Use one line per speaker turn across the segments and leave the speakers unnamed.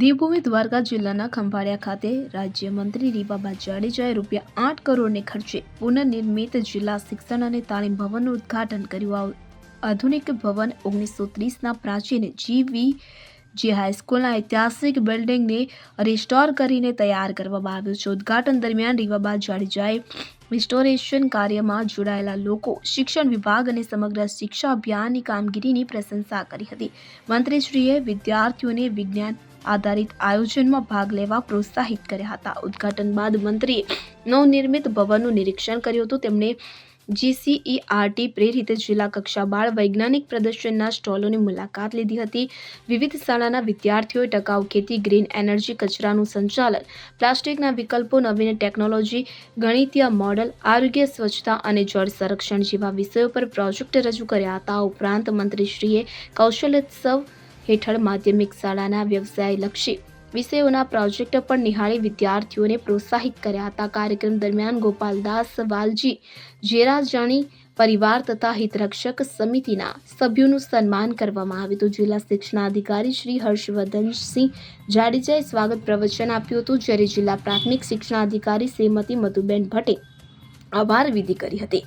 દેવભૂમિ દ્વારકા જિલ્લાના ખંભાળિયા ખાતે રાજ્યમંત્રી રીવાબા જાડેજાએ ₹8 કરોડને ખર્ચે પુનર્નિર્મિત જિલ્લા શિક્ષણ અને તાલીમ ભવનનું ઉદ્ઘાટન કર્યું. આધુનિક ભવન 1930ના પ્રાચીન GVJ હાઈસ્કૂલના ઐતિહાસિક બિલ્ડિંગને રિસ્ટોર કરીને તૈયાર કરવામાં આવ્યું છે. ઉદ્ઘાટન દરમિયાન રીવાબા જાડેજાએ રિસ્ટોરેશન કાર્યમાં જોડાયેલા લોકો, શિક્ષણ વિભાગ અને સમગ્ર શિક્ષા અભિયાનની કામગીરીની પ્રશંસા કરી હતી. મંત્રીશ્રીએ વિદ્યાર્થીઓને વિજ્ઞાન આધારિત આયોજનમાં ભાગ લેવા પ્રોત્સાહિત કર્યા હતા. ઉદ્ઘાટન બાદ મંત્રીએ નવનિર્મિત ભવનનું નિરીક્ષણ કર્યું હતું. તેમણે GCERT પ્રેરિત જિલ્લા કક્ષા બાળ વૈજ્ઞાનિક પ્રદર્શનના સ્ટોલોની મુલાકાત લીધી હતી. વિવિધ શાળાના વિદ્યાર્થીઓએ ટકાઉ ખેતી, ગ્રીન એનર્જી, કચરાનું સંચાલન, પ્લાસ્ટિકના વિકલ્પો, નવીન ટેકનોલોજી, ગણિતીય મોડલ, આરોગ્ય, સ્વચ્છતા અને જળ સંરક્ષણ જેવા વિષયો પર પ્રોજેક્ટ રજૂ કર્યા હતા. ઉપરાંત મંત્રીશ્રીએ કૌશલ્યોત્સવ હેઠળ માધ્યમિક શાળાના વ્યવસાયલક્ષી વિષયોના પ્રોજેક્ટ પણ નિહાળી વિદ્યાર્થીઓને પ્રોત્સાહિત કર્યા હતા. કાર્યક્રમ દરમિયાન ગોપાલદાસ વાલજી જેરાજાણી પરિવાર તથા હિતરક્ષક સમિતિના સભ્યોનું સન્માન કરવામાં આવ્યું હતું. જિલ્લા શિક્ષણાધિકારી શ્રી હર્ષવર્ધનસિંહ જાડેજાએ સ્વાગત પ્રવચન આપ્યું હતું, જ્યારે જિલ્લા પ્રાથમિક શિક્ષણાધિકારી શ્રીમતી મધુબેન ભટ્ટે આભાર વિધિ કરી હતી.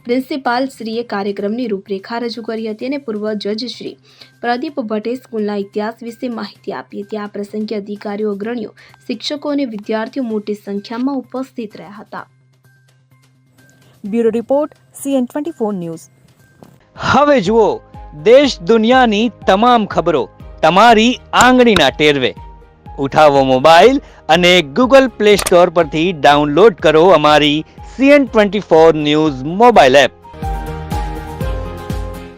પ્રિન્સિપાલ શ્રીએ કાર્યક્રમની રૂપરેખા રજૂ કરી હતી અને પૂર્વ જજ શ્રી પ્રદીપ ભટ્ટે સ્કૂલના ઇતિહાસ વિશે માહિતી આપી હતી. આ પ્રસંગે અધિકારીઓ, અગ્રણીઓ, શિક્ષકો અને વિદ્યાર્થીઓ મોટી સંખ્યામાં ઉપસ્થિત રહ્યા હતા.
Bureau report CN24 news.
હવે જુઓ દેશ દુનિયાની તમામ ખબરો તમારી આંગળીના ટેરવે. ઉઠાવો મોબાઈલ અને Google Play Store પરથી ડાઉનલોડ કરો અમારી CN24 ન્યૂઝ મોબાઈલ એપ.